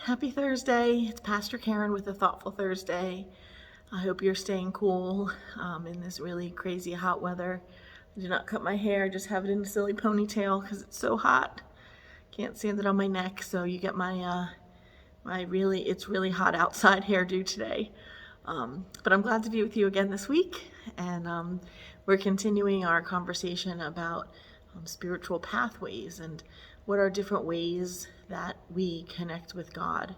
Happy Thursday. It's Pastor Karen with a Thoughtful Thursday. I hope you're staying cool in this really crazy hot weather. I did not cut my hair, just have it in a silly ponytail because it's so hot. Can't stand it on my neck, so you get it's really hot outside hairdo today. But I'm glad to be with you again this week, and we're continuing our conversation about spiritual pathways and what are different ways that we connect with God.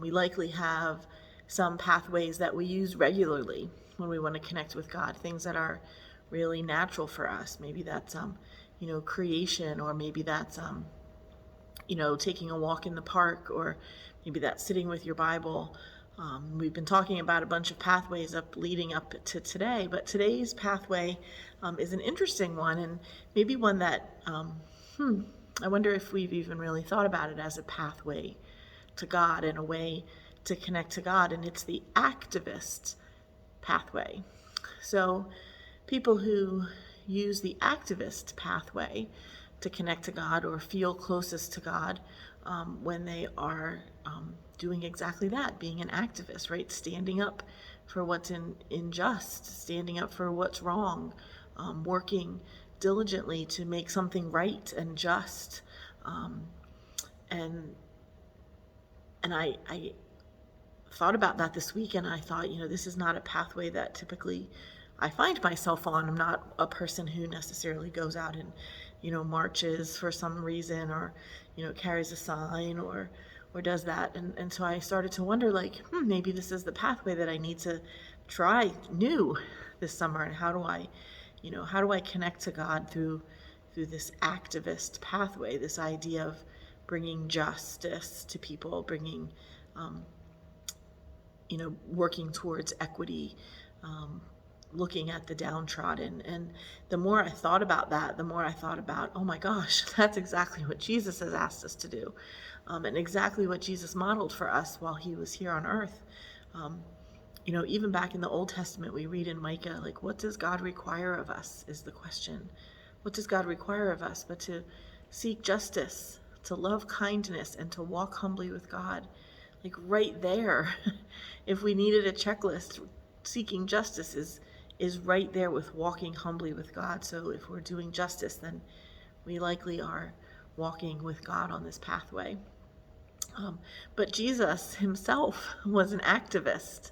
We likely have some pathways that we use regularly when we want to connect with God, things that are really natural for us. Maybe that's creation, or maybe that's taking a walk in the park, or maybe that's sitting with your Bible. We've been talking about a bunch of pathways leading up to today, but today's pathway is an interesting one, and maybe one that I wonder if we've even really thought about it as a pathway to God and a way to connect to God, and it's the activist pathway. So people who use the activist pathway to connect to God or feel closest to God when they are doing exactly that, being an activist, right? Standing up for what's unjust, standing up for what's wrong, working diligently to make something right and just. And I thought about that this week, and I thought, this is not a pathway that typically I find myself on. I'm not a person who necessarily goes out and, marches for some reason, or, carries a sign or does that. And so I started to wonder, maybe this is the pathway that I need to try new this summer. And how do I connect to God through this activist pathway, this idea of bringing justice to people, bringing, working towards equity, looking at the downtrodden. And the more I thought about that, the more I thought about, oh my gosh, that's exactly what Jesus has asked us to do, and exactly what Jesus modeled for us while he was here on earth. Even back in the Old Testament, we read in Micah, what does God require of us is the question. What does God require of us but to seek justice, to love kindness, and to walk humbly with God? Right there, if we needed a checklist, seeking justice is right there with walking humbly with God. So if we're doing justice, then we likely are walking with God on this pathway. But Jesus himself was an activist,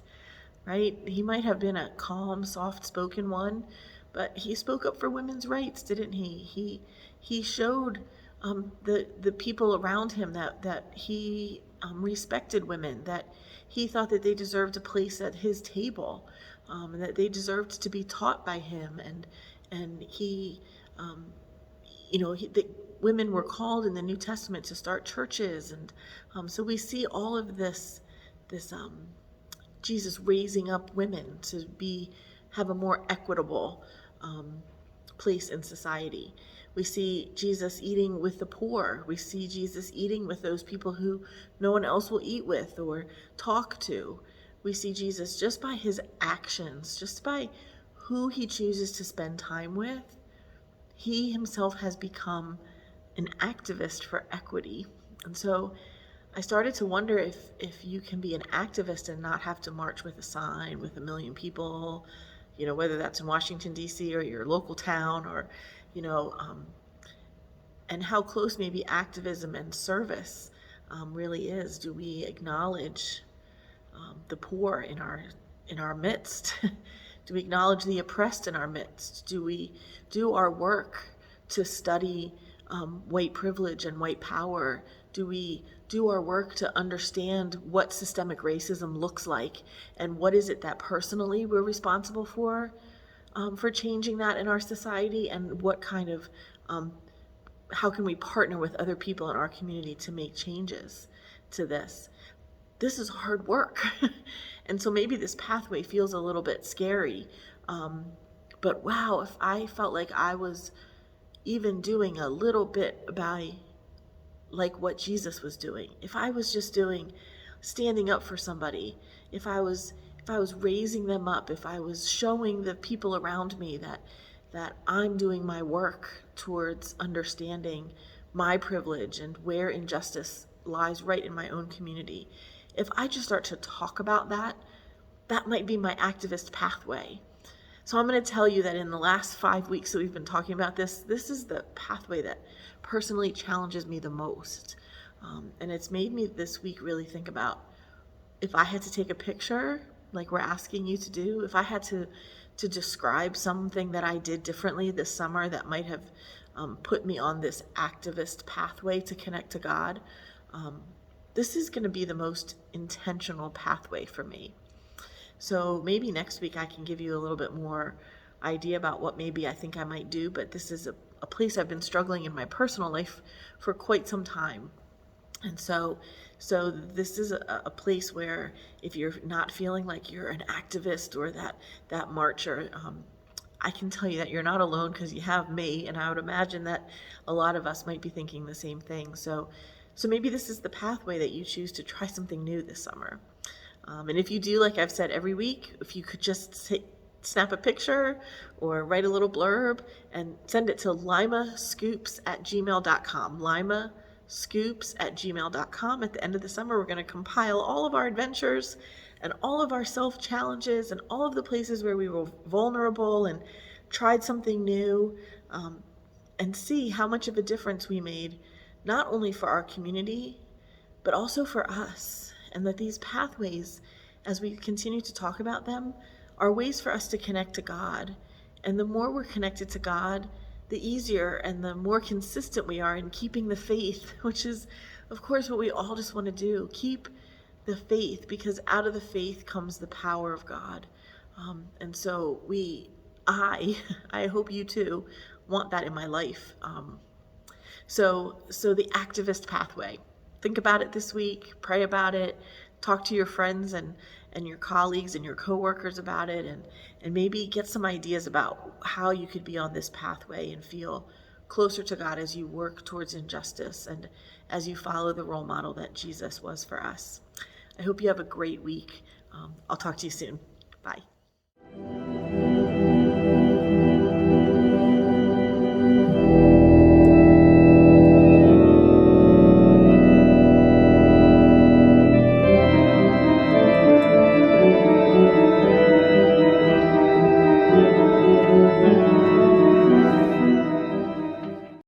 right? He might have been a calm, soft-spoken one, but he spoke up for women's rights, didn't he? He showed the people around him that he respected women, that he thought that they deserved a place at his table, and that they deserved to be taught by him. And he, the women were called in the New Testament to start churches, and so we see all of this Jesus raising up women to have a more equitable place in society. We see Jesus eating with the poor. We see Jesus eating with those people who no one else will eat with or talk to. We see Jesus just by his actions, just by who he chooses to spend time with. He himself has become an activist for equity. And so I started to wonder if you can be an activist and not have to march with a sign with 1 million people, whether that's in Washington, D.C. or your local town, or, and how close maybe activism and service really is. Do we acknowledge the poor in our midst? Do we acknowledge the oppressed in our midst? Do we do our work to study white privilege and white power? Do we do our work to understand what systemic racism looks like, and what is it that personally we're responsible for changing that in our society, and what kind of how can we partner with other people in our community to make changes to this? This is hard work. And so maybe this pathway feels a little bit scary, but wow, if I felt like I was even doing a little bit by what Jesus was doing, if I was just standing up for somebody, if I was raising them up, if I was showing the people around me that I'm doing my work towards understanding my privilege and where injustice lies right in my own community. If I just start to talk about that, that might be my activist pathway. So I'm going to tell you that in the last 5 weeks that we've been talking about this is the pathway that personally challenges me the most. And it's made me this week really think about, if I had to take a picture, like we're asking you to do, if I had to describe something that I did differently this summer that might have put me on this activist pathway to connect to God, this is going to be the most intentional pathway for me. So maybe next week I can give you a little bit more idea about what maybe I think I might do, but this is a place I've been struggling in my personal life for quite some time. And so this is a place where if you're not feeling like you're an activist or that marcher, I can tell you that you're not alone, because you have me, and I would imagine that a lot of us might be thinking the same thing. So maybe this is the pathway that you choose to try something new this summer. And if you do, like I've said every week, if you could just snap a picture or write a little blurb and send it to limascoops@gmail.com. limascoops@gmail.com. At the end of the summer, we're going to compile all of our adventures and all of our self-challenges and all of the places where we were vulnerable and tried something new, and see how much of a difference we made, not only for our community, but also for us. And that these pathways, as we continue to talk about them, are ways for us to connect to God. And the more we're connected to God, the easier and the more consistent we are in keeping the faith, which is, of course, what we all just want to do. Keep the faith, because out of the faith comes the power of God. And so I hope you too want that in my life. So the activist pathway. Think about it this week, pray about it, talk to your friends and your colleagues and your coworkers about it, and maybe get some ideas about how you could be on this pathway and feel closer to God as you work towards injustice and as you follow the role model that Jesus was for us. I hope you have a great week. I'll talk to you soon. Bye.